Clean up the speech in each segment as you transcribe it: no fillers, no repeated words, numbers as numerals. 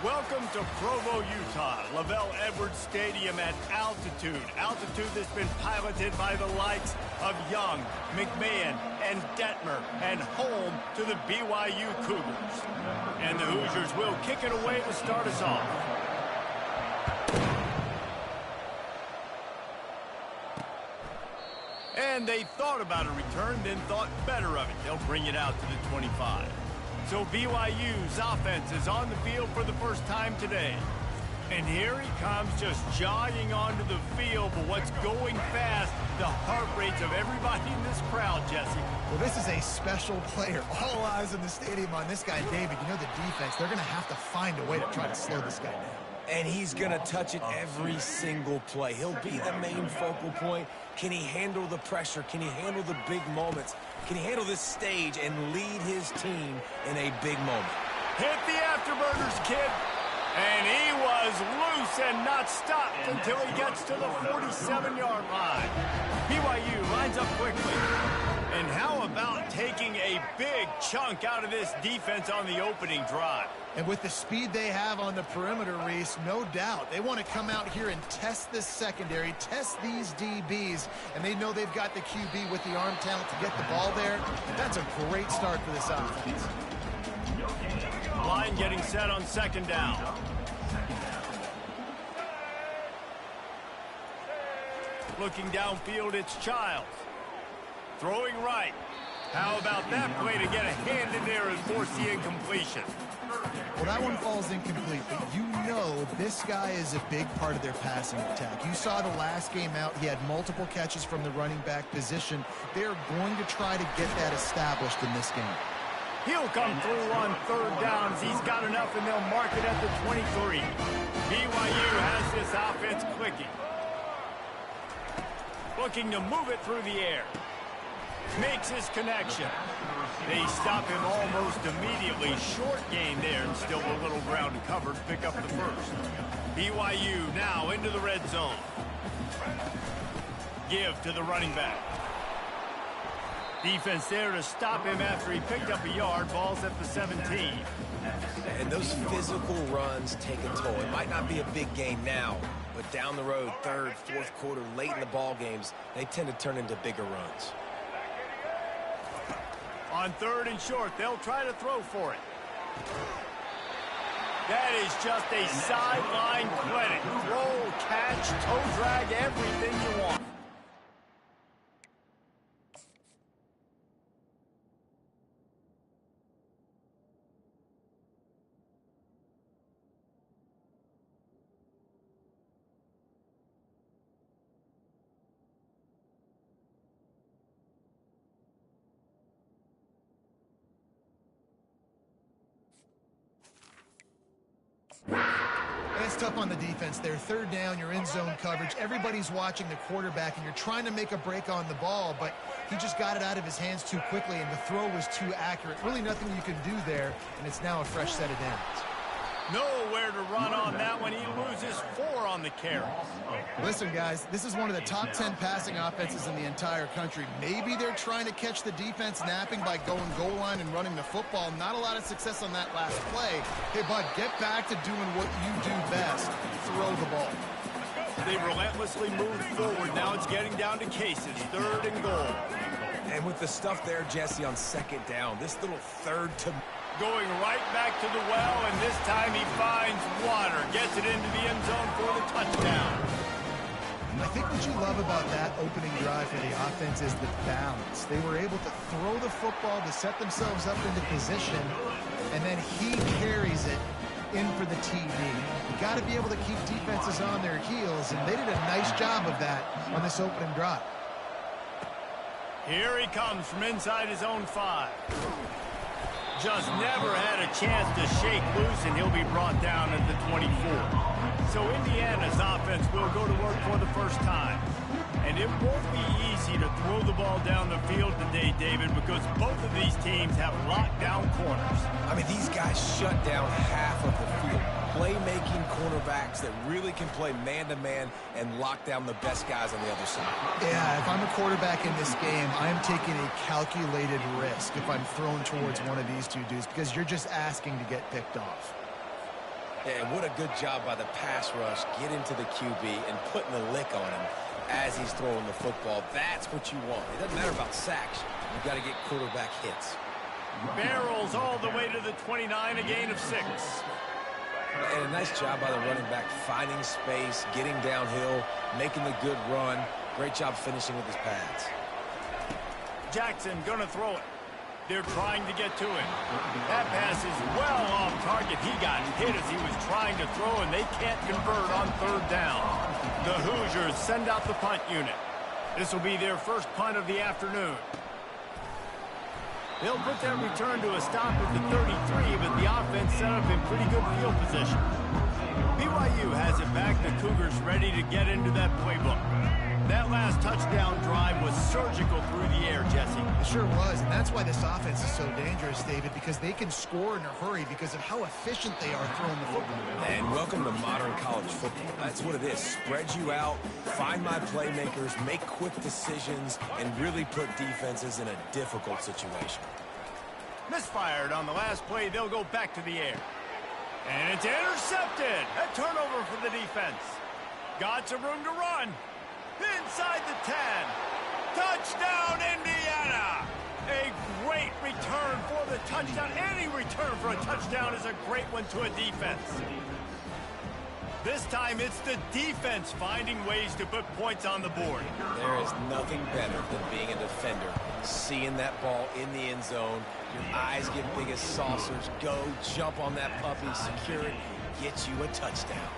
Welcome to Provo, Utah, Lavelle Edwards Stadium at altitude. Altitude that's been piloted by the likes of Young, McMahon, and Detmer, and home to the BYU Cougars. And the Hoosiers will kick it away to start us off. And they thought about a return, then thought better of it. They'll bring it out to the 25. So BYU's offense is on the field for the first time today. And here he comes, just jogging onto the field. But what's going fast, the heart rates of everybody in this crowd, Jesse. Well, this is a special player. All eyes in the stadium on this guy, David. You know the defense, they're going to have to find a way to try to slow this guy down. And he's going to touch it every single play. He'll be the main focal point. Can he handle the pressure? Can he handle the big moments? Can he handle this stage and lead his team in a big moment? Hit the afterburners, kid. And he was loose and not stopped until he gets to the 47-yard line. BYU lines up quickly. And how about taking a big chunk out of this defense on the opening drive? And with the speed they have on the perimeter, Reese, no doubt, they want to come out here and test this secondary, test these DBs, and they know they've got the QB with the arm talent to get the ball there. That's a great start for this offense. Line getting set on second down. Looking downfield, it's Childs. Throwing right. How about that play to get a hand in there and force the incompletion? Well, that one falls incomplete, but you know this guy is a big part of their passing attack. You saw the last game out, he had multiple catches from the running back position. They're going to try to get that established in this game. He'll come through on third downs. He's got enough, and they'll mark it at the 23. BYU has this offense clicking. Looking to move it through the air. Makes his connection. They stop him almost immediately. Short gain there, and still a little ground covered. Pick up the first. BYU now into the red zone. Give to the running back. Defense there to stop him after he picked up a yard. Ball's at the 17. And those physical runs take a toll. It might not be a big game now, but down the road, third, fourth quarter, late in the ball games, they tend to turn into bigger runs. On third and short, they'll try to throw for it. That is just a sideline credit. Throw, catch, toe drag, everything you want. It's tough on the defense there. Third down, you're in zone coverage. Everybody's watching the quarterback, and you're trying to make a break on the ball, but he just got it out of his hands too quickly, and the throw was too accurate. Really nothing you can do there, and it's now a fresh set of downs. Nowhere to run on that one. He loses 4 on the carry. Listen, guys, this is one of the top 10 passing offenses in the entire country. Maybe they're trying to catch the defense napping by going goal line and running the football. Not a lot of success on that last play. Hey, bud, get back to doing what you do best. Throw the ball. They relentlessly move forward. Now it's getting down to cases. Third and goal. And with the stuff there, Jesse, on second down, this little third to... Going right back to the well, and this time he finds water. Gets it into the end zone for the touchdown. I think what you love about that opening drive for the offense is the balance. They were able to throw the football to set themselves up into position, and then he carries it in for the TD. You got to be able to keep defenses on their heels, and they did a nice job of that on this opening drive. Here he comes from inside his own 5. Just never had a chance to shake loose, and he'll be brought down at the 24. So Indiana's offense will go to work for the first time. And it won't be easy to throw the ball down the field today, David, because both of these teams have locked down corners. I mean, these guys shut down half of the field. Playmaking cornerbacks that really can play man-to-man and lock down the best guys on the other side. Yeah, if I'm a quarterback in this game, I'm taking a calculated risk if I'm thrown towards one of these two dudes because you're just asking to get picked off. Yeah, what a good job by the pass rush. Get into the QB and putting the lick on him as he's throwing the football. That's what you want. It doesn't matter about sacks. You've got to get quarterback hits. Barrels all the way to the 29, a gain of 6. And a nice job by the running back, finding space, getting downhill, making the good run. Great job finishing with his pads. Jackson gonna throw it. They're trying to get to it. That pass is well off target. He got hit as he was trying to throw, and they can't convert on 3rd down. The Hoosiers send out the punt unit. This will be their first punt of the afternoon. They'll put that return to a stop at the 33, but the offense set up in pretty good field position. BYU has it back. The Cougars ready to get into that playbook. That last touchdown drive was surgical through the air, Jesse. It sure was, and that's why this offense is so dangerous, David, because they can score in a hurry because of how efficient they are throwing the football. And welcome to modern college football. That's what it is. Spread you out, find my playmakers, make quick decisions, and really put defenses in a difficult situation. Misfired on the last play. They'll go back to the air. And it's intercepted. A turnover for the defense. Got some room to run. Inside the 10. Touchdown, Indiana! A great return for the touchdown. Any return for a touchdown is a great one to a defense. This time, it's the defense finding ways to put points on the board. There is nothing better than being a defender. Seeing that ball in the end zone, your eyes get big as saucers. Go, jump on that puppy, secure it, get you a touchdown.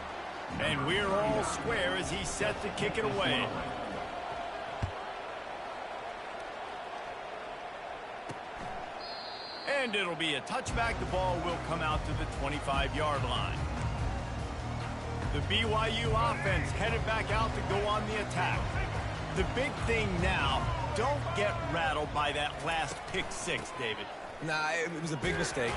And we're all square as he's set to kick it away. And it'll be a touchback. The ball will come out to the 25-yard line. The BYU offense headed back out to go on the attack. The big thing now, don't get rattled by that last pick 6, David. Nah, it was a big mistake.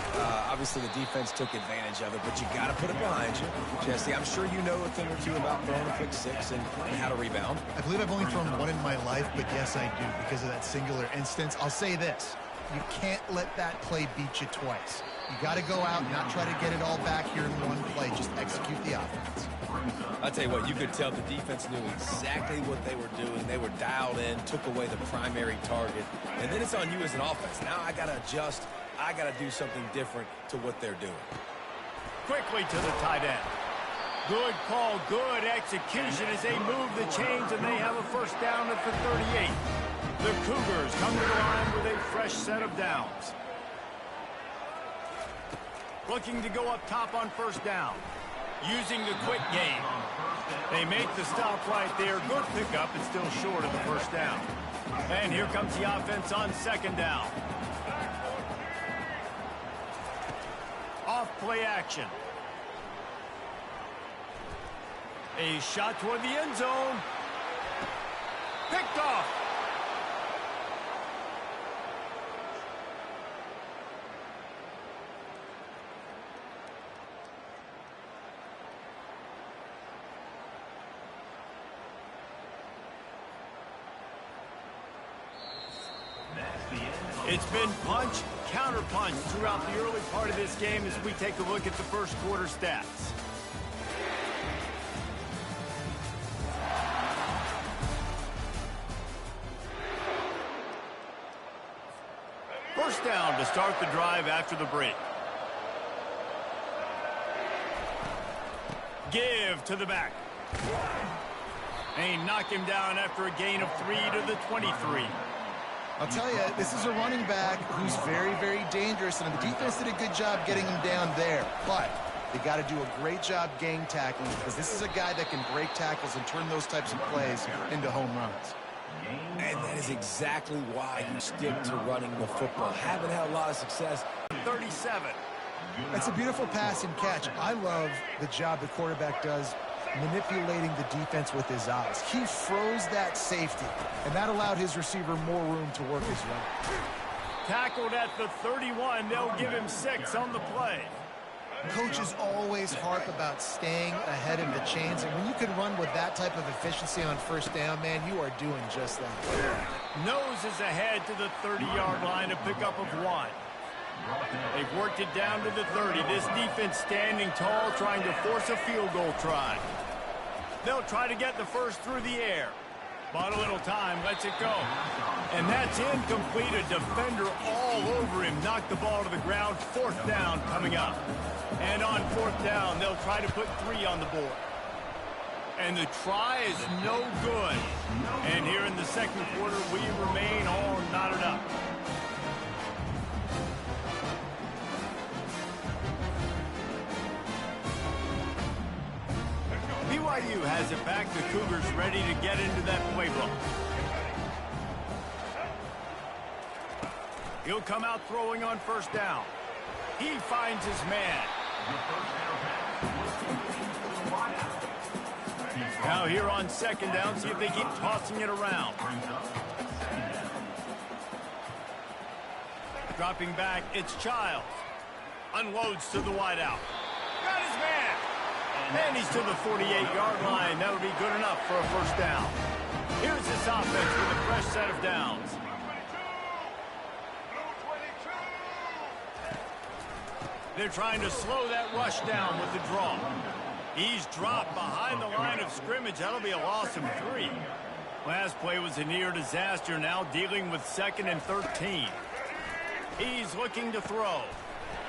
Obviously, the defense took advantage of it, but you got to put it behind you. Jesse, I'm sure you know a thing or two about throwing a pick 6 and how to rebound. I believe I've only thrown one in my life, but yes, I do because of that singular instance. I'll say this. You can't let that play beat you twice. You got to go out and not try to get it all back here in one play. Just execute the offense. I'll tell you what, you could tell the defense knew exactly what they were doing. They were dialed in, took away the primary target, and then it's on you as an offense. Now I got to adjust. I got to do something different to what they're doing. Quickly to the tight end. Good call, good execution as they move the chains, and they have a first down at the 38. The Cougars come to the line with a fresh set of downs. Looking to go up top on first down. Using the quick game. They make the stop right there. Good pickup, but still short of the first down. And here comes the offense on second down. Off play action. A shot toward the end zone. Picked off. It's been punch, counter-punch throughout the early part of this game as we take a look at the first quarter stats. First down to start the drive after the break. Give to the back. And knock him down after a gain of 3 to the 23. I'll tell you, this is a running back who's very, very dangerous, and the defense did a good job getting him down there. But they got to do a great job gang tackling because this is a guy that can break tackles and turn those types of plays into home runs. And that is exactly why you stick to running the football. Haven't had a lot of success. 37. That's a beautiful pass and catch. I love the job the quarterback does manipulating the defense with his eyes. He froze that safety, and that allowed his receiver more room to work his way. Tackled at the 31. They'll give him 6 on the play. Coaches always harp about staying ahead of the chains, and when you can run with that type of efficiency on first down, man, you are doing just that. Nose is ahead to the 30-yard line, a pickup of 1. They've worked it down to the 30. This defense standing tall, trying to force a field goal try. They'll try to get the first through the air. But a little time, lets it go. And that's incomplete. A defender all over him. Knocked the ball to the ground. 4th down coming up. And on 4th down, they'll try to put 3 on the board. And the try is no good. And here in the second quarter, we remain all knotted up. BYU has it back. The Cougars ready to get into that playbook. He'll come out throwing on 1st down. He finds his man. Now here on 2nd down, see if they keep tossing it around. Dropping back, it's Childs. Unloads to the wideout. Got his man. And he's to the 48-yard line. That'll be good enough for a 1st down. Here's this offense with a fresh set of downs. They're trying to slow that rush down with the draw. He's dropped behind the line of scrimmage. That'll be a loss of 3. Last play was a near disaster. Now dealing with 2nd and 13. He's looking to throw.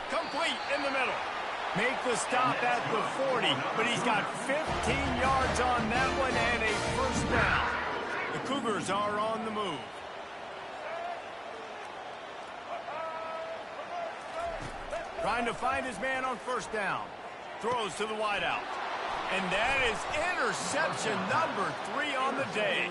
Complete in the middle. Make the stop at the 40, but he's got 15 yards on that one and a 1st down. The Cougars are on the move. Trying to find his man on 1st down. Throws to the wideout. And that is interception number 3 on the day.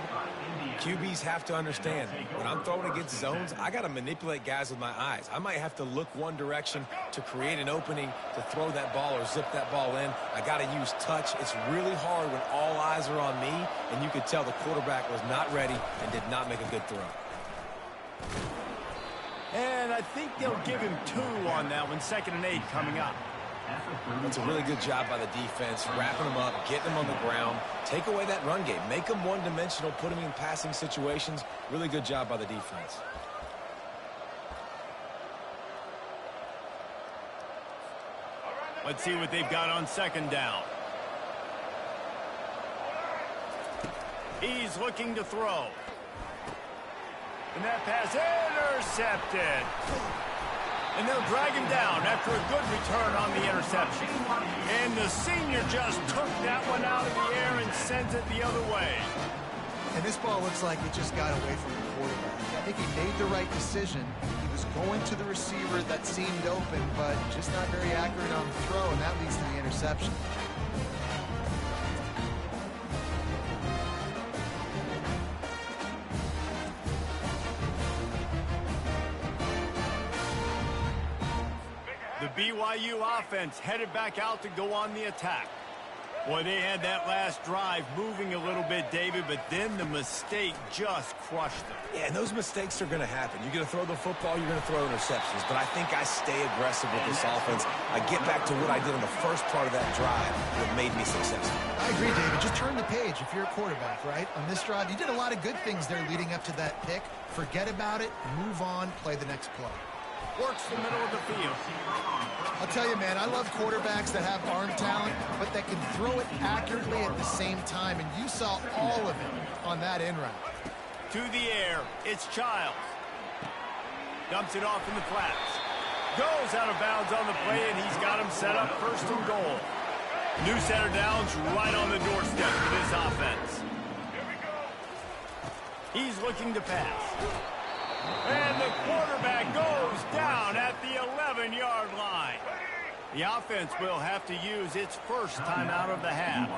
QBs have to understand, when I'm throwing against zones, I got to manipulate guys with my eyes. I might have to look one direction to create an opening to throw that ball or zip that ball in. I got to use touch. It's really hard when all eyes are on me, and you could tell the quarterback was not ready and did not make a good throw. And I think they'll give him 2 on that one. 2nd and 8 coming up. That's a really good job by the defense, wrapping them up, getting them on the ground. Take away that run game. Make them one-dimensional, put them in passing situations. Really good job by the defense. Let's see what they've got on 2nd down. He's looking to throw. And that pass intercepted. And they'll drag him down after a good return on the interception. And the senior just took that one out of the air and sends it the other way. And this ball looks like it just got away from the quarterback. I think he made the right decision. He was going to the receiver that seemed open, but just not very accurate on the throw, and that leads to the interception. The BYU offense headed back out to go on the attack. Boy, they had that last drive moving a little bit, David, but then the mistake just crushed them. Yeah, and those mistakes are going to happen. You're going to throw the football, you're going to throw interceptions, but I think I stay aggressive with this offense. I get back to what I did in the first part of that drive that made me successful. I agree, David. Just turn the page if you're a quarterback, right? On this drive, you did a lot of good things there leading up to that pick. Forget about it, move on, play the next play. Works the middle of the field. I'll tell you, man, I love quarterbacks that have arm talent, but that can throw it accurately at the same time, and you saw all of it on that in route. To the air, it's Childs. Dumps it off in the flats. Goes out of bounds on the play, and he's got him set up 1st and goal. New set of downs right on the doorstep for this offense. He's looking to pass. And the quarterback goes down at the 11-yard line. The offense will have to use its first timeout of the half.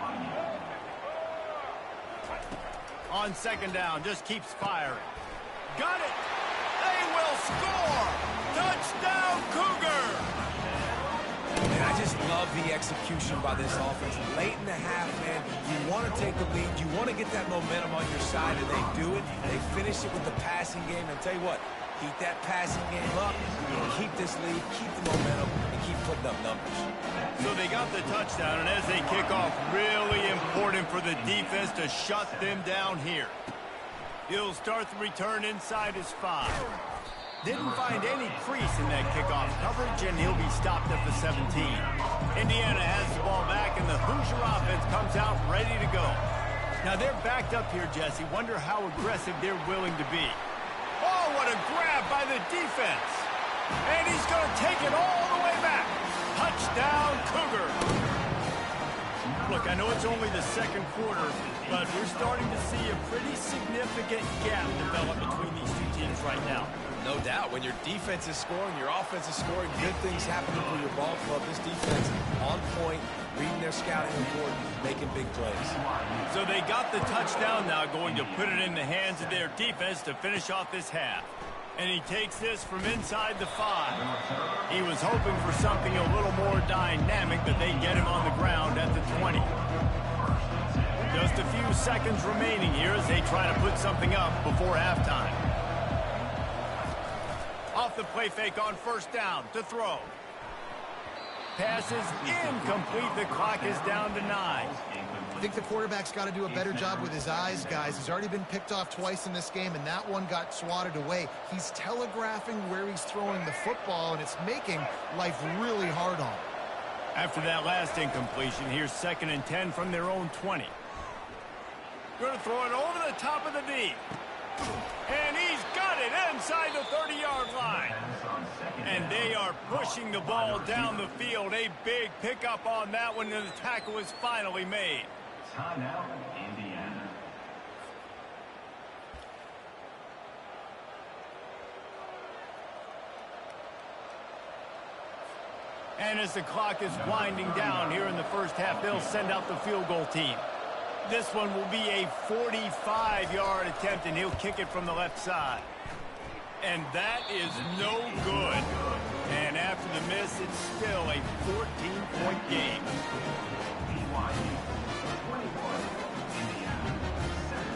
On 2nd down, just keeps firing. Got it! They will score! Touchdown, Cougar! And I just love the execution by this offense. Late in the half, man, you want to take the lead. You want to get that momentum on your side, and they do it. They finish it with the passing game. And tell you what, keep that passing game up, keep this lead, keep the momentum, and keep putting up numbers. So they got the touchdown, and as they kick off, really important for the defense to shut them down here. He'll start the return inside his 5. Didn't find any crease in that kickoff coverage, and he'll be stopped at the 17. Indiana has the ball back, and the Hoosier offense comes out ready to go. Now, they're backed up here, Jesse. Wonder how aggressive they're willing to be. Oh, what a grab by the defense. And he's going to take it all the way back. Touchdown, Cougar. Look, I know it's only the second quarter, but we're starting to see a pretty significant gap develop between these two teams right now. No doubt. When your defense is scoring, your offense is scoring, good things happening for your ball club. This defense on point, reading their scouting report, making big plays. So they got the touchdown now, going to put it in the hands of their defense to finish off this half. And he takes this from inside the 5. He was hoping for something a little more dynamic, but they get him on the ground at the 20. Just a few seconds remaining here as they try to put something up before halftime. Off the play fake on first down to throw. Pass is incomplete. The clock is down to 9. I think the quarterback's got to do a better job with his eyes, guys. He's already been picked off twice in this game, and that one got swatted away. He's telegraphing where he's throwing the football, and it's making life really hard on him. After that last incompletion, here's 2nd and 10 from their own 20. Going to throw it over the top of the D. And he's got it inside the 30-yard line. And they are pushing the ball down the field. A big pickup on that one, and the tackle is finally made. Timeout, Indiana. And as the clock is winding down here in the first half, they'll send out the field goal team. This one will be a 45-yard attempt, and he'll kick it from the left side. And that is no good. And after the miss, it's still a 14-point game. BYU 21, Indiana 7.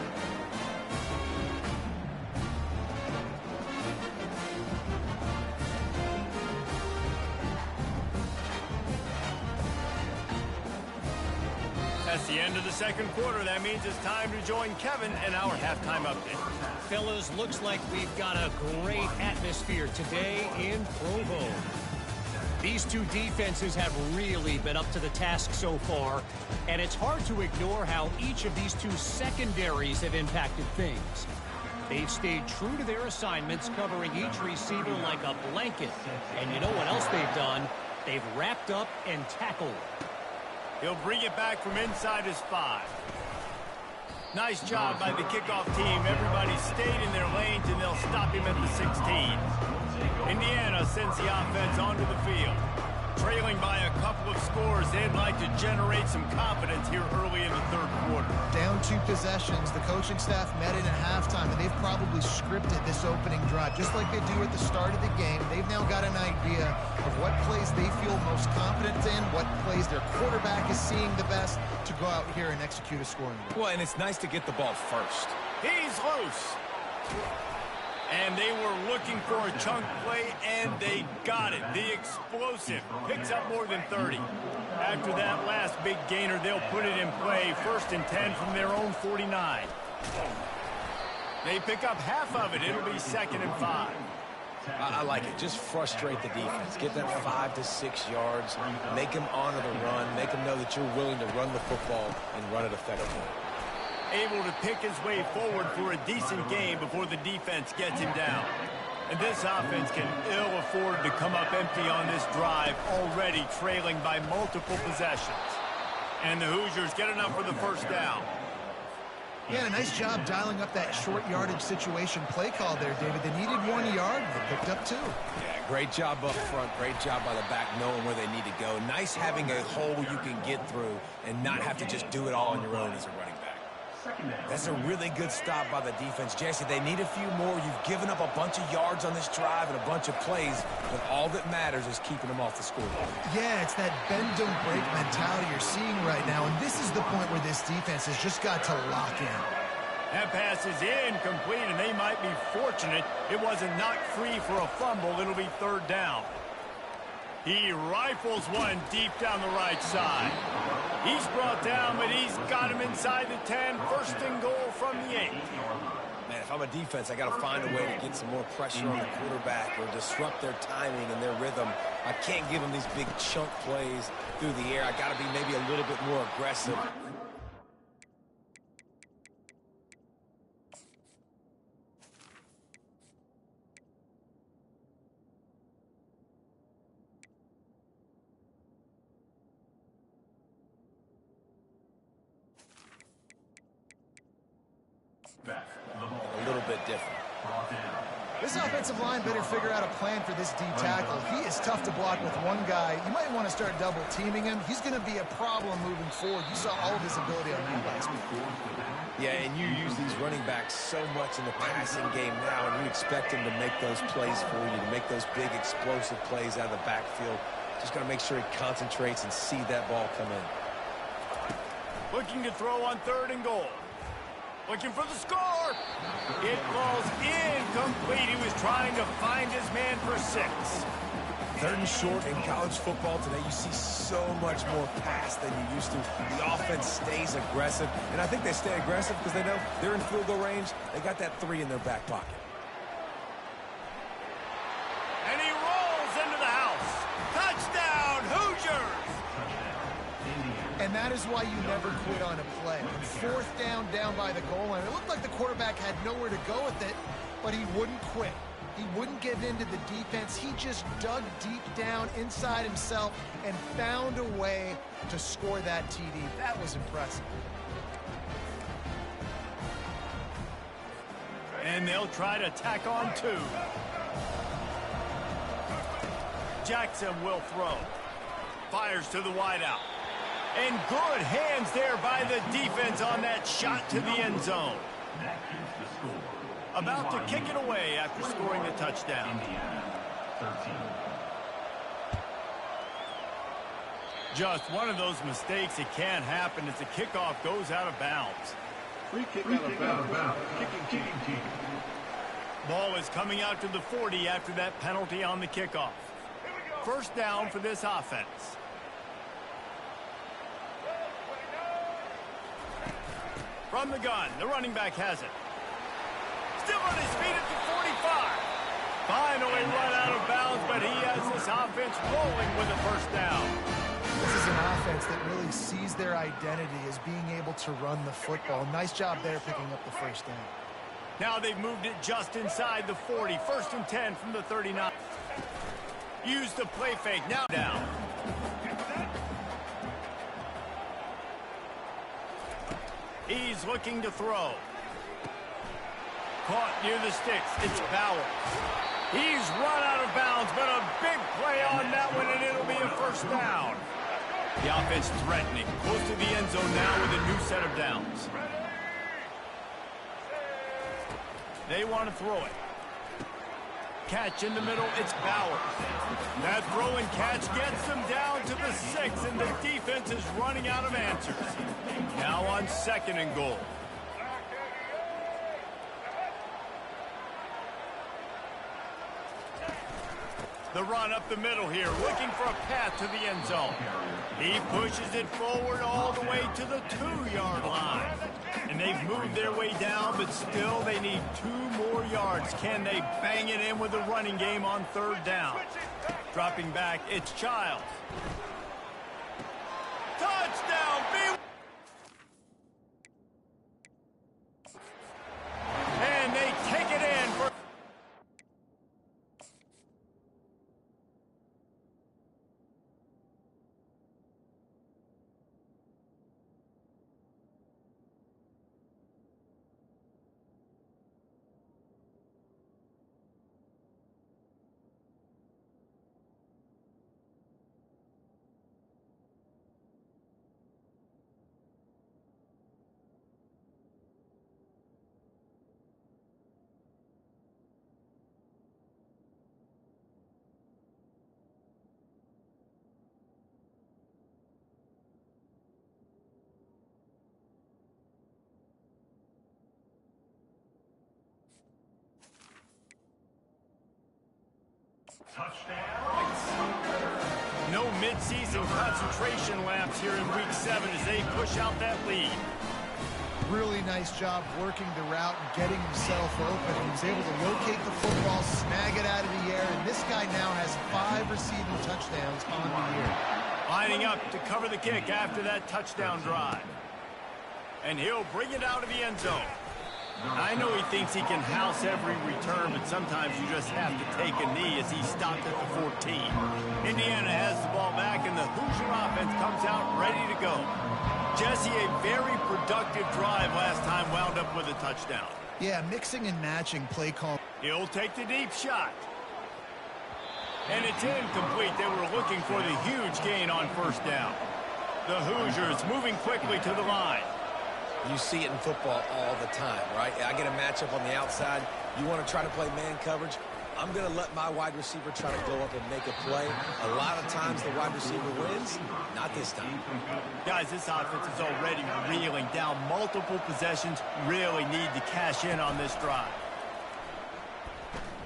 That's the end of the second quarter. That means it's time to join Kevin and our halftime update. Fellas, looks like we've got a great atmosphere today in Provo. These two defenses have really been up to the task so far, and it's hard to ignore how each of these two secondaries have impacted things. They've stayed true to their assignments, covering each receiver like a blanket. And you know what else they've done? They've wrapped up and tackled. He'll bring it back from inside his 5. Nice job by the kickoff team. Everybody stayed in their lanes, and they'll stop him at the 16. Indiana sends the offense onto the field. Trailing by a couple of scores, they'd like to generate some confidence here early in the third quarter. Down 2 possessions. The coaching staff met in at halftime, and they've probably scripted this opening drive, just like they do at the start of the game. They've now got an idea of what plays they feel most confident in, what plays their quarterback is seeing the best to go out here and execute a scoring drive. Well, and it's nice to get the ball first. He's loose. And they were looking for a chunk play, and they got it. The explosive picks up more than 30. After that last big gainer, they'll put it in play. 1st and 10 from their own 49. They pick up half of it. It'll be 2nd and 5. I like it. Just frustrate the defense. Get them 5 to 6 yards. Make them honor the run. Make them know that you're willing to run the football and run it effectively. Able to pick his way forward for a decent game before the defense gets him down. And this offense can ill afford to come up empty on this drive, already trailing by multiple possessions. And the Hoosiers get enough for the first down. Yeah, nice job dialing up that short yardage situation play call there, David. They needed 1 yard, and they picked up 2. Yeah, great job up front. Great job by the back knowing where they need to go. Nice having a hole you can get through and not have to just do it all on your own as a running back. That's a really good stop by the defense. Jesse, they need a few more. You've given up a bunch of yards on this drive and a bunch of plays, but all that matters is keeping them off the scoreboard. Yeah, it's that bend, don't break mentality you're seeing right now, and this is the point where this defense has just got to lock in. That pass is incomplete, and they might be fortunate it wasn't knocked free for a fumble. It'll be 3rd down. He rifles one deep down the right side. He's brought down, but he's got him inside the 10. 1st and goal from the 8. Man, if I'm a defense, I got to find a way to get some more pressure on the quarterback or disrupt their timing and their rhythm. I can't give them these big chunk plays through the air. I got to be maybe a little bit more aggressive. A little bit different. This offensive line better figure out a plan for this D tackle. He is tough to block with one guy. You might want to start double teaming him. He's going to be a problem moving forward. You saw all of his ability on that last week. Yeah, and you use these running backs so much in the passing game now, and you expect him to make those plays for you, to make those big explosive plays out of the backfield. Just got to make sure he concentrates and see that ball come in. Looking to throw on 3rd and goal. Looking for the score. It falls incomplete. He was trying to find his man for 6. 3rd and short in college football today, you see so much more pass than you used to. The offense stays aggressive, and I think they stay aggressive because they know they're in field goal range. They got that 3 in their back pocket. And he rolls into the house. Touchdown, Hoosiers! And that is why you never quit on a play. On 4th down, down by the goal line, it looked like the quarterback had nowhere to go with it, but he wouldn't quit. He wouldn't give in to the defense. He just dug deep down inside himself and found a way to score that TD. That was impressive. And they'll try to tack on 2. Jackson will throw. Fires to the wideout. And good hands there by the defense on that shot to the end zone. About to kick it away after scoring the touchdown. Just one of those mistakes that can happen as the kickoff goes out of bounds. Free kick out of bounds. Kicking team. Ball is coming out to the 40 after that penalty on the kickoff. 1st down for this offense. From the gun, the running back has it. Still on his feet at the 45. Finally run out of bounds, but he has this offense rolling with a 1st down. This is an offense that really sees their identity as being able to run the football. Nice job there picking up the 1st down. Now they've moved it just inside the 40. 1st and 10 from the 39. Use the play fake. Now down. He's looking to throw. Caught near the sticks. It's Bauer. He's run out of bounds, but a big play on that one, and it'll be a 1st down. The offense threatening. Close to the end zone now with a new set of downs. They want to throw it. Catch in the middle. It's Bauer. That throw and catch gets them down to the 6, and the defense is running out of answers. Now on 2nd and goal. The run up the middle here, looking for a path to the end zone. He pushes it forward all the way to the 2-yard line. And they've moved their way down, but still they need 2 more yards. Can they bang it in with a running game on 3rd down? Dropping back, it's Childs. Touchdown, BYU! And they take it in for... No mid-season concentration laps here in Week 7 as they push out that lead. Really nice job working the route and getting himself open. He was able to locate the football, snag it out of the air, and this guy now has 5 receiving touchdowns on the year. Lining up to cover the kick after that touchdown drive. And he'll bring it out of the end zone. I know he thinks he can house every return, but sometimes you just have to take a knee as he stopped at the 14. Indiana has the ball back, and the Hoosier offense comes out ready to go. Jesse, a very productive drive last time, wound up with a touchdown. Yeah, mixing and matching play call. He'll take the deep shot. And it's incomplete. They were looking for the huge gain on first down. The Hoosiers moving quickly to the line. You see it in football all the time, right? I get a matchup on the outside. You want to try to play man coverage? I'm going to let my wide receiver try to go up and make a play. A lot of times the wide receiver wins. Not this time. Guys, this offense is already reeling down multiple possessions. Really need to cash in on this drive.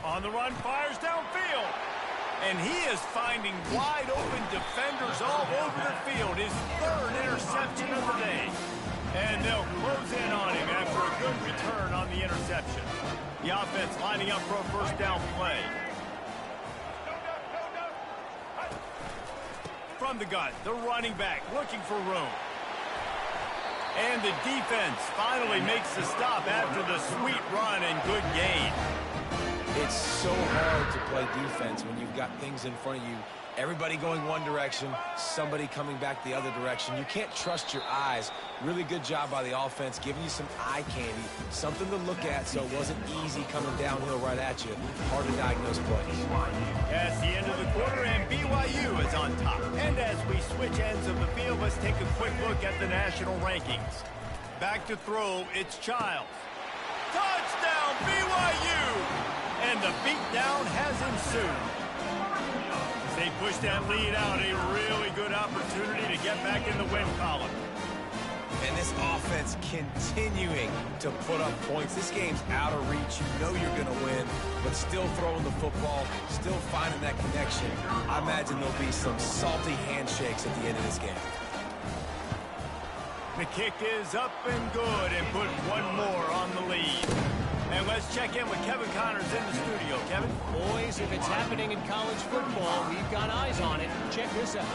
On the run, fires downfield. And he is finding wide open defenders all over the field. His 3rd interception of the day. And they'll close in on him after a good return on the interception. The offense lining up for a first down play. From the gun, the running back looking for room. And the defense finally makes the stop after the sweet run and good gain. It's so hard to play defense when you've got things in front of you. Everybody going one direction, somebody coming back the other direction. You can't trust your eyes. Really good job by the offense, giving you some eye candy, something to look at so it wasn't easy coming downhill right at you. Hard to diagnose plays. That's the end of the quarter, and BYU is on top. And as we switch ends of the field, let's take a quick look at the national rankings. Back to throw, it's Childs. Touchdown, BYU! And the beatdown has ensued. They push that lead out, a really good opportunity to get back in the win column. And this offense continuing to put up points. This game's out of reach. You know you're going to win, but still throwing the football, still finding that connection. I imagine there'll be some salty handshakes at the end of this game. The kick is up and good and put one more on the lead. And let's check in with Kevin Connors in the studio. Kevin? Boys, if it's happening in college football, we've got eyes on it. Check this out.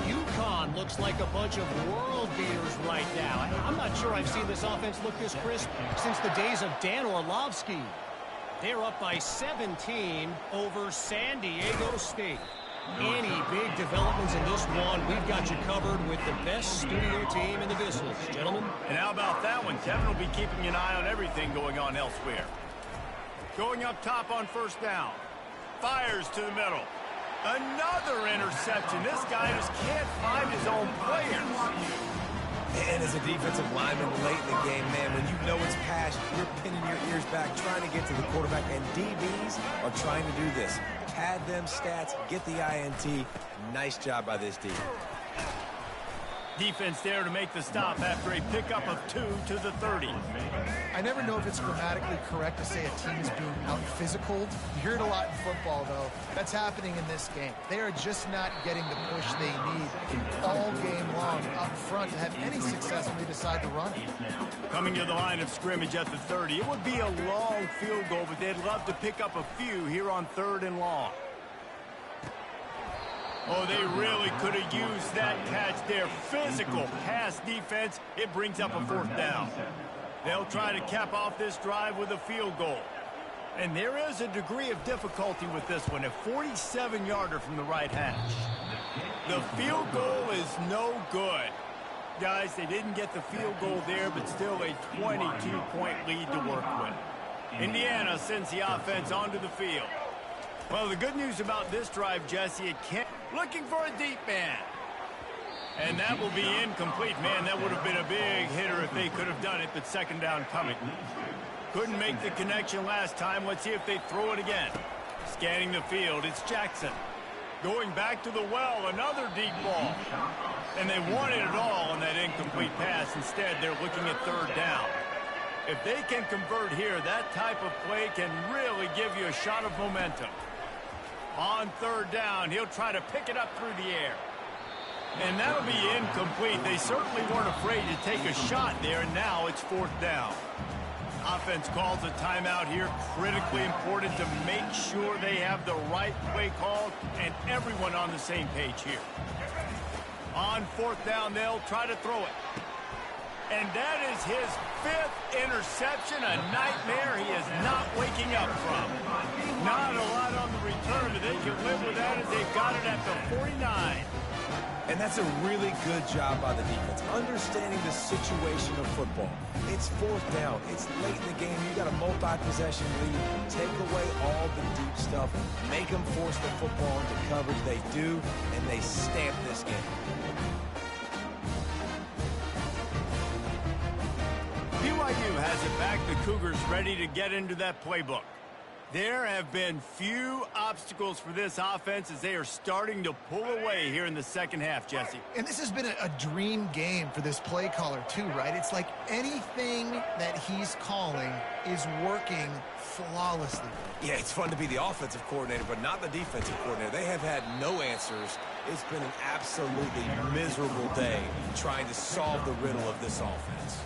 UConn looks like a bunch of world beaters right now. I'm not sure I've seen this offense look this crisp since the days of Dan Orlovsky. They're up by 17 over San Diego State. Any big developments in this one, we've got you covered with the best studio team in the business, gentlemen. And how about that one? Kevin will be keeping an eye on everything going on elsewhere. Going up top on first down. Fires to the middle. Another interception. This guy just can't find his own players. And as a defensive lineman late in the game, man, when you know it's passed, you're pinning your ears back, trying to get to the quarterback, and DBs are trying to do this. Pad them stats, get the INT. Nice job by this D. Defense there to make the stop after a pickup of 2 to the 30. I never know if it's grammatically correct to say a team is being out-physicaled. You hear it a lot in football, though. That's happening in this game. They are just not getting the push they need all game long up front to have any success when they decide to run it. Coming to the line of scrimmage at the 30. It would be a long field goal, but they'd love to pick up a few here on 3rd and long. Oh, they really could have used that catch there. Physical pass defense. It brings up a 4th down. They'll try to cap off this drive with a field goal. And there is a degree of difficulty with this one. A 47-yarder from the right hash. The field goal is no good. Guys, they didn't get the field goal there, but still a 22-point lead to work with. Indiana sends the offense onto the field. Well, the good news about this drive, Jesse, it can't. Looking for a deep man. And that will be incomplete. Man, that would have been a big hitter if they could have done it, but 2nd down coming. Couldn't make the connection last time. Let's see if they throw it again. Scanning the field, it's Jackson. Going back to the well, another deep ball. And they wanted it all on that incomplete pass. Instead, they're looking at 3rd down. If they can convert here, that type of play can really give you a shot of momentum. On 3rd down, he'll try to pick it up through the air. And that'll be incomplete. They certainly weren't afraid to take a shot there, and now it's 4th down. Offense calls a timeout here. Critically important to make sure they have the right play called and everyone on the same page here. On 4th down, they'll try to throw it. And that is his 5th interception, a nightmare he is not waking up from. Not a lot on the return, but they can live with that as they've got it at the 49. And that's a really good job by the defense, understanding the situation of football. It's 4th down. It's late in the game. You got a multi-possession lead. Take away all the deep stuff. Make them force the football into coverage. They do, and they stamp this game. BYU has it back. The Cougars ready to get into that playbook. There have been few obstacles for this offense as they are starting to pull away here in the second half, Jesse. And this has been a dream game for this play caller too, right? It's like anything that he's calling is working flawlessly. Yeah, it's fun to be the offensive coordinator, but not the defensive coordinator. They have had no answers. It's been an absolutely miserable day trying to solve the riddle of this offense.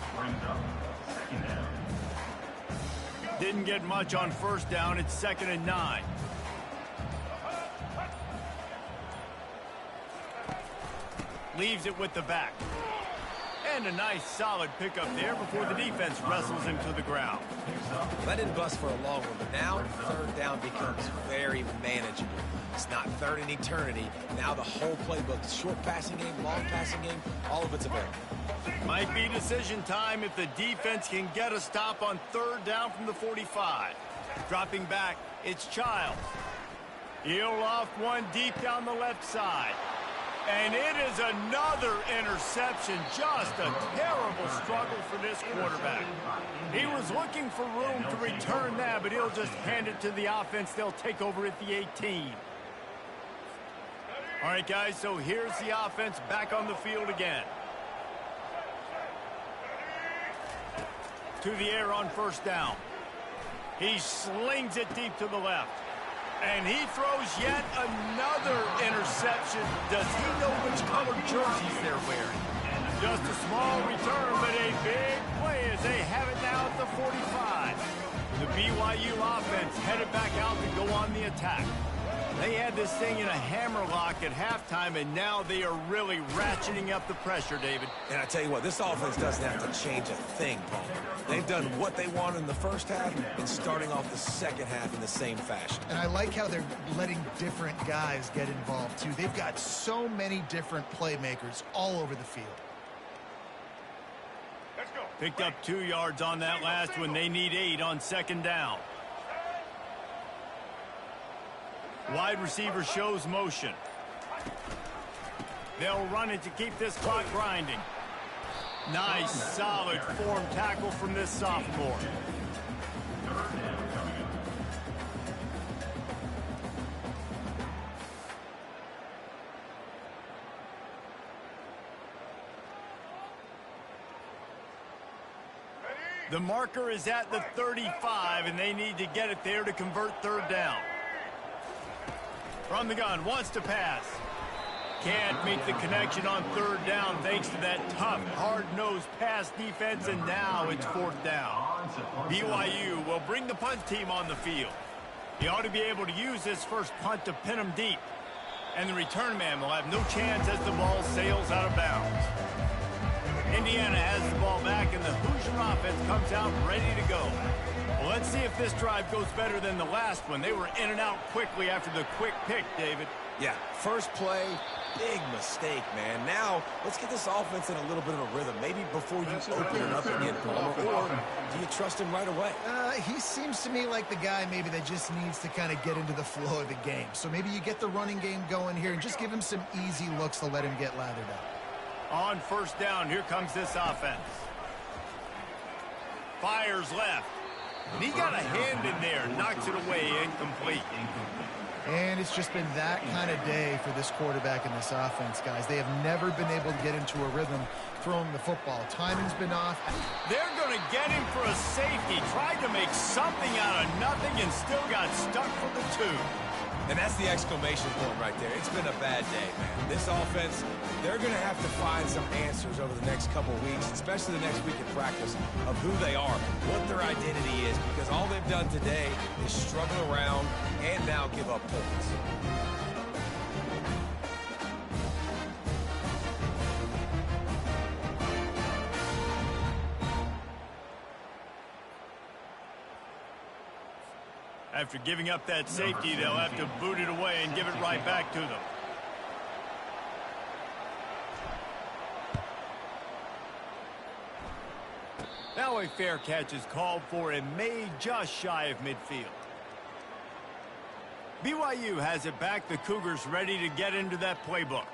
Didn't get much on 1st down. It's 2nd and 9. Leaves it with the back. And a nice solid pickup there before the defense wrestles him to the ground. That didn't bust for a long one, but now 3rd down becomes very manageable. It's not 3rd in eternity. Now the whole playbook, short passing game, long passing game, all of it's available. Might be decision time if the defense can get a stop on 3rd down from the 45. Dropping back, it's Childs. He'll loft one deep down the left side. And it is another interception. Just a terrible struggle for this quarterback. He was looking for room to return that, but he'll just hand it to the offense. They'll take over at the 18. All right, guys, so here's the offense back on the field again. To the air on 1st down. He slings it deep to the left. And he throws yet another interception. Does he know which colored jerseys they're wearing? Just a small return, but a big play as they have it now at the 45. The BYU offense headed back out to go on the attack. They had this thing in a hammerlock at halftime, and now they are really ratcheting up the pressure, David. And I tell you what, this offense doesn't have to change a thing, Paul. They've done what they wanted in the 1st half and starting off the 2nd half in the same fashion. And I like how they're letting different guys get involved, too. They've got so many different playmakers all over the field. Let's go. Picked up 2 yards on that last one. They need 8 on 2nd down. Wide receiver shows motion. They'll run it to keep this clock grinding. Nice, solid form tackle from this sophomore. The marker is at the 35, and they need to get it there to convert 3rd down. From the gun, wants to pass. Can't make the connection on 3rd down thanks to that tough, hard-nosed pass defense, and now it's 4th down. BYU will bring the punt team on the field. He ought to be able to use this first punt to pin him deep. And the return man will have no chance as the ball sails out of bounds. Indiana has the ball back, and the Hoosier offense comes out ready to go. Well, let's see if this drive goes better than the last one. They were in and out quickly after the quick pick, David. Yeah, first play, big mistake, man. Now, let's get this offense in a little bit of a rhythm. Maybe before you open it up again, Palmer, or do you trust him right away? He seems to me like the guy maybe that just needs to kind of get into the flow of the game. So maybe you get the running game going here and just give him some easy looks to let him get lathered up. On 1st down, here comes this offense. Fires left. And he got a hand in there, knocks it away, incomplete. And it's just been that kind of day for this quarterback and this offense, guys. They have never been able to get into a rhythm throwing the football. Timing's been off. They're going to get him for a safety. Tried to make something out of nothing and still got stuck for the 2. And that's the exclamation point right there. It's been a bad day, man. This offense, they're going to have to find some answers over the next couple of weeks, especially the next week in practice, of who they are, what their identity is, because all they've done today is struggle around and now give up points. After giving up that safety, they'll have to boot it away and give it right back to them. Now a fair catch is called for and made just shy of midfield. BYU has it back. The Cougars ready to get into that playbook.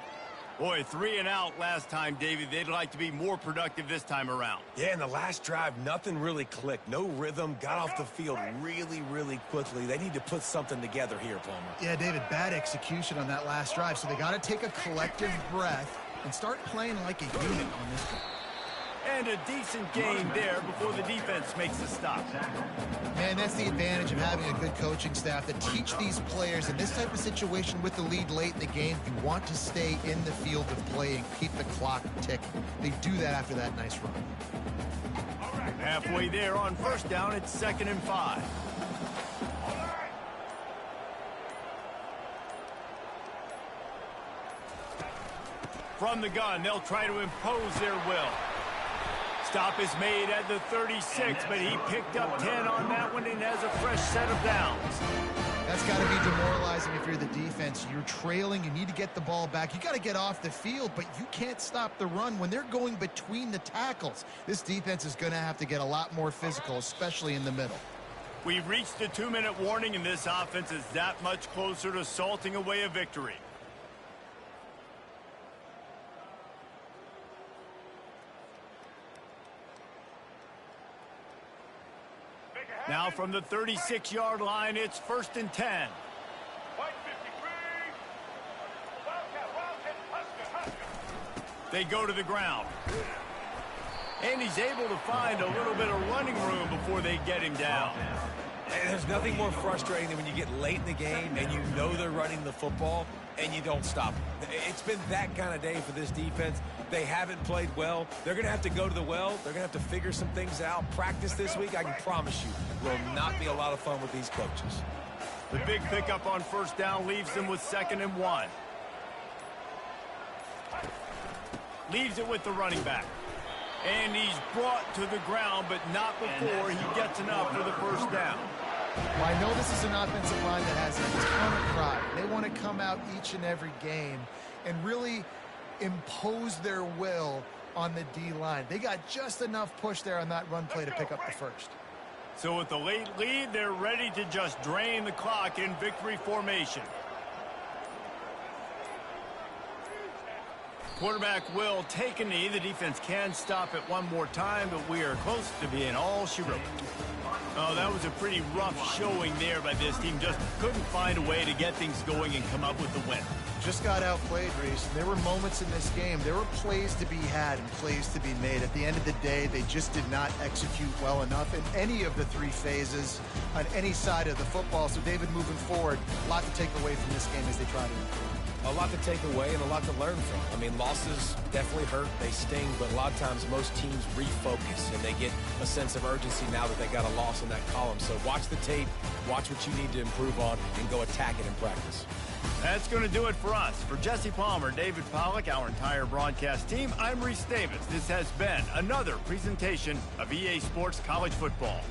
Boy, 3 and out last time, David. They'd like to be more productive this time around. Yeah, in the last drive, nothing really clicked. No rhythm, got off the field really, really quickly. They need to put something together here, Palmer. Yeah, David, bad execution on that last drive, so they got to take a collective breath and start playing like a unit on this one. And a decent gain there before the defense makes a stop. Man, that's the advantage of having a good coaching staff that teach these players in this type of situation with the lead late in the game. You want to stay in the field of play and keep the clock ticking. They do that after that nice run. Halfway there on first down, it's 2nd and 5. From the gun, they'll try to impose their will. Stop is made at the 36, but he picked up 10 on that one and has a fresh set of downs. That's got to be demoralizing if you're the defense. You're trailing. You need to get the ball back. You got to get off the field, but you can't stop the run when they're going between the tackles. This defense is going to have to get a lot more physical, especially in the middle. We've reached the 2-minute warning, and this offense is that much closer to salting away a victory. Now from the 36-yard line, it's 1st and 10. They go to the ground. And he's able to find a little bit of running room before they get him down. And there's nothing more frustrating than when you get late in the game and you know they're running the football and you don't stop them. It's been that kind of day for this defense. They haven't played well. They're going to have to go to the well. They're going to have to figure some things out. Practice this week, I can promise you, will not be a lot of fun with these coaches. The big pickup on first down leaves them with 2nd and 1. Leaves it with the running back. And he's brought to the ground, but not before he gets enough for the first down. Well, I know this is an offensive line that has a ton of pride. They want to come out each and every game and really impose their will on the D-line. They got just enough push there on that run play to pick up the first. So with the late lead, they're ready to just drain the clock in victory formation. Quarterback will take a knee. The defense can stop it one more time, but we are close to being all she wrote. Oh, that was a pretty rough showing there by this team. Just couldn't find a way to get things going and come up with the win. Just got outplayed, Reese. There were moments in this game. There were plays to be had and plays to be made. At the end of the day, they just did not execute well enough in any of the 3 phases on any side of the football. So, David, moving forward, a lot to take away from this game as they try to improve. A lot to take away and a lot to learn from. I mean, losses definitely hurt. They sting, but a lot of times most teams refocus and they get a sense of urgency now that they got a loss in that column. So watch the tape, watch what you need to improve on, and go attack it in practice. That's going to do it for us. For Jesse Palmer, David Pollack, our entire broadcast team, I'm Reese Davis. This has been another presentation of EA Sports College Football.